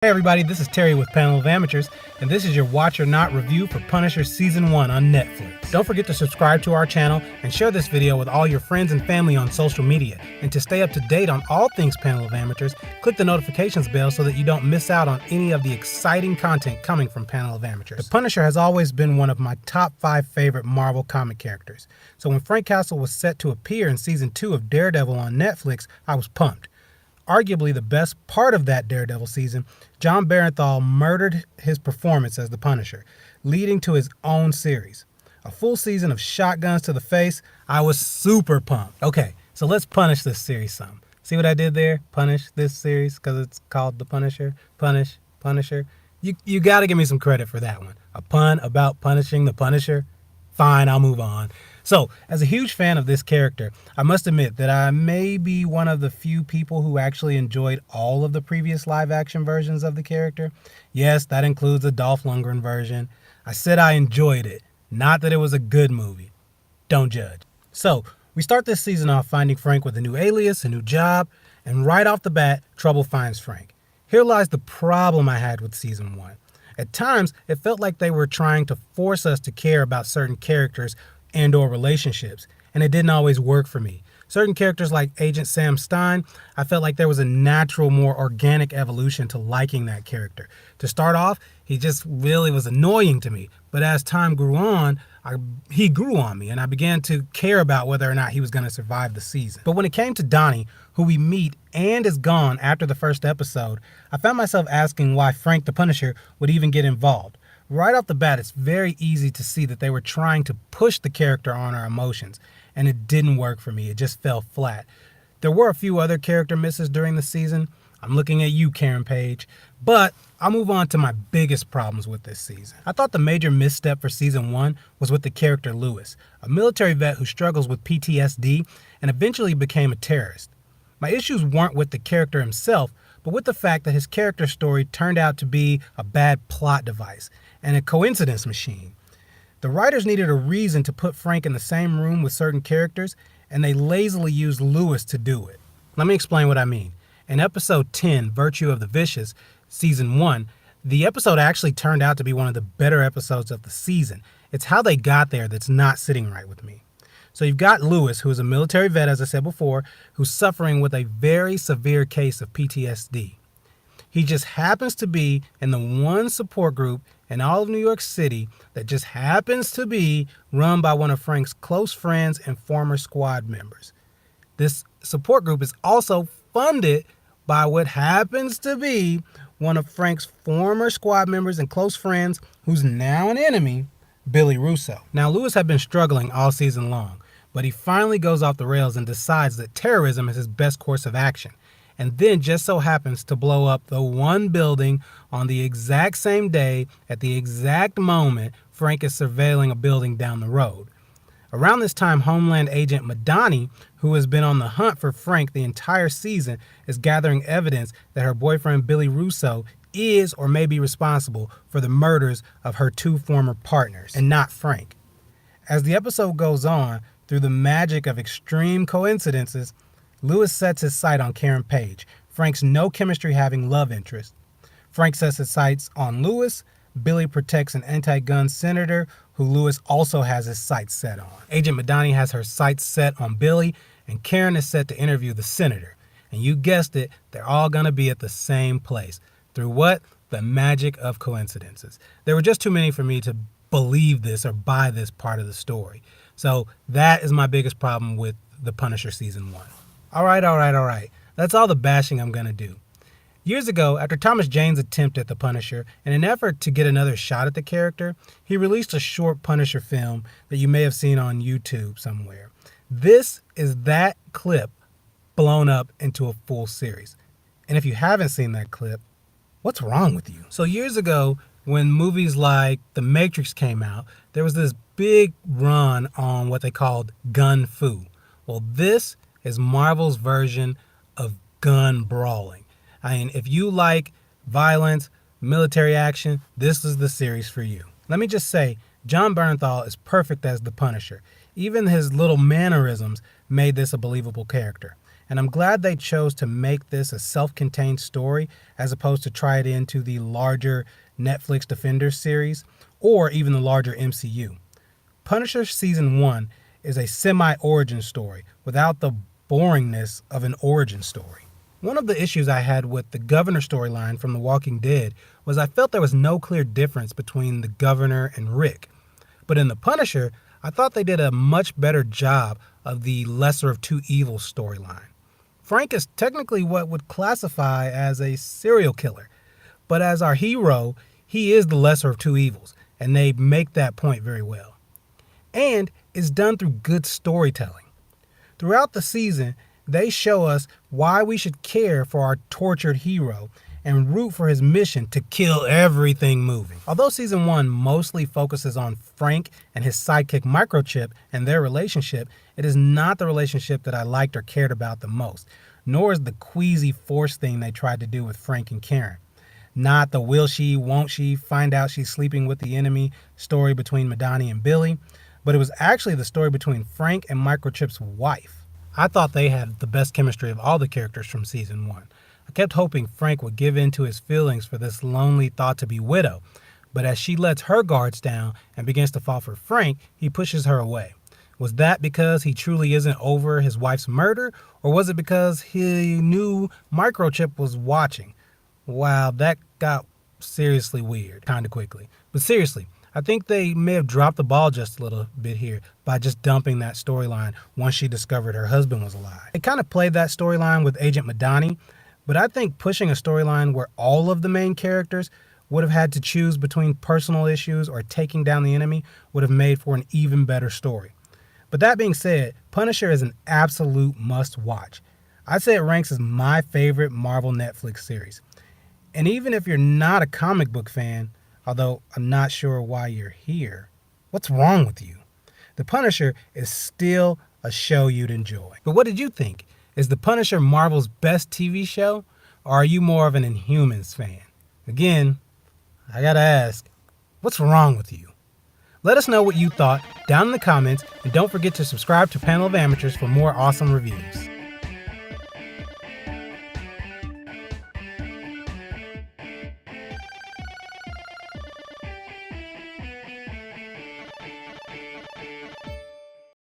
Hey everybody, this is Terry with Panel of Amateurs, and this is your Watch or Not review for Punisher Season 1 on Netflix. Don't forget to subscribe to our channel and share this video with all your friends and family on social media. And to stay up to date on all things Panel of Amateurs, click the notifications bell so that you don't miss out on any of the exciting content coming from Panel of Amateurs. The Punisher has always been one of my top 5 favorite Marvel comic characters. So when Frank Castle was set to appear in Season 2 of Daredevil on Netflix, I was pumped. Arguably the best part of that Daredevil season, Jon Bernthal murdered his performance as the Punisher, leading to his own series. A full season of shotguns to the face. I was super pumped. Okay, so let's punish this series some. See what I did there? Punish this series because it's called The Punisher. Punisher. You got to give me some credit for that one. A pun about punishing the Punisher? Fine, I'll move on. So, as a huge fan of this character, I must admit that I may be one of the few people who actually enjoyed all of the previous live-action versions of the character. Yes, that includes the Dolph Lundgren version. I said I enjoyed it, not that it was a good movie. Don't judge. So, we start this season off finding Frank with a new alias, a new job, and right off the bat, trouble finds Frank. Here lies the problem I had with Season 1. At times, it felt like they were trying to force us to care about certain characters and or relationships, and it didn't always work for me. Certain characters like Agent Sam Stein, I felt like there was a natural, more organic evolution to liking that character. To start off, he just really was annoying to me, but as time grew on, he grew on me, and I began to care about whether or not he was going to survive the season. But when it came to Donnie, who we meet and is gone after the first episode, I found myself asking why Frank the Punisher would even get involved. Right off the bat, it's very easy to see that they were trying to push the character on our emotions, and it didn't work for me. It just fell flat. There were a few other character misses during the season. I'm looking at you, Karen Page, but I'll move on to my biggest problems with this season. I thought the major misstep for Season 1 was with the character Lewis, a military vet who struggles with PTSD and eventually became a terrorist. My issues weren't with the character himself, but with the fact that his character story turned out to be a bad plot device and a coincidence machine. The writers needed a reason to put Frank in the same room with certain characters, and they lazily used Lewis to do it. Let me explain what I mean. In episode 10, Virtue of the Vicious, Season 1, the episode actually turned out to be one of the better episodes of the season. It's how they got there that's not sitting right with me. So you've got Lewis, who is a military vet, as I said before, who's suffering with a very severe case of PTSD. He just happens to be in the one support group in all of New York City that just happens to be run by one of Frank's close friends and former squad members. This support group is also funded by what happens to be one of Frank's former squad members and close friends, who's now an enemy, Billy Russo. Now, Lewis had been struggling all season long, but he finally goes off the rails and decides that terrorism is his best course of action, and then just so happens to blow up the one building on the exact same day at the exact moment Frank is surveilling a building down the road. Around this time, Homeland agent Madani, who has been on the hunt for Frank the entire season, is gathering evidence that her boyfriend Billy Russo is or may be responsible for the murders of her 2 former partners, and not Frank. As the episode goes on, through the magic of extreme coincidences, Lewis sets his sight on Karen Page, Frank's no-chemistry-having love interest. Frank sets his sights on Lewis. Billy protects an anti-gun senator who Lewis also has his sights set on. Agent Madani has her sights set on Billy, and Karen is set to interview the senator. And you guessed it, they're all going to be at the same place. Through what? The magic of coincidences. There were just too many for me to believe this or buy this part of the story. So that is my biggest problem with The Punisher Season 1. All right. That's all the bashing I'm going to do. Years ago, after Thomas Jane's attempt at the Punisher, in an effort to get another shot at the character, he released a short Punisher film that you may have seen on YouTube somewhere. This is that clip blown up into a full series. And if you haven't seen that clip, what's wrong with you? So years ago, when movies like The Matrix came out, there was this big run on what they called gun fu. Well, this is Marvel's version of gun brawling. I mean, if you like violence, military action, this is the series for you. Let me just say, Jon Bernthal is perfect as the Punisher. Even his little mannerisms made this a believable character. and I'm glad they chose to make this a self-contained story as opposed to try it into the larger Netflix Defenders series or even the larger MCU. Punisher Season 1 is a semi-origin story without the boringness of an origin story. One of the issues I had with the Governor storyline from The Walking Dead was I felt there was no clear difference between the Governor and Rick. But in The Punisher, I thought they did a much better job of the lesser of two evils storyline. Frank is technically what would classify as a serial killer, but as our hero, he is the lesser of two evils, and they make that point very well. And it's done through good storytelling. Throughout the season, they show us why we should care for our tortured hero and root for his mission to kill everything moving. Although Season 1 mostly focuses on Frank and his sidekick Microchip and their relationship, it is not the relationship that I liked or cared about the most, nor is the queasy force thing they tried to do with Frank and Karen. Not the will she, won't she, find out she's sleeping with the enemy story between Madani and Billy, but it was actually the story between Frank and Microchip's wife. I thought they had the best chemistry of all the characters from Season 1. I kept hoping Frank would give in to his feelings for this lonely thought-to-be widow, but as she lets her guards down and begins to fall for Frank, he pushes her away. Was that because he truly isn't over his wife's murder, or was it because he knew Microchip was watching? Wow, that got seriously weird kind of quickly. But seriously, I think they may have dropped the ball just a little bit here by just dumping that storyline once she discovered her husband was alive. They kind of played that storyline with Agent Madani, but I think pushing a storyline where all of the main characters would have had to choose between personal issues or taking down the enemy would have made for an even better story. But that being said, Punisher is an absolute must-watch. I'd say it ranks as my favorite Marvel Netflix series. And even if you're not a comic book fan, although I'm not sure why you're here, what's wrong with you? The Punisher is still a show you'd enjoy. But what did you think? Is The Punisher Marvel's best TV show, or are you more of an Inhumans fan? Again, I gotta ask, what's wrong with you? Let us know what you thought down in the comments, and don't forget to subscribe to Panel of Amateurs for more awesome reviews.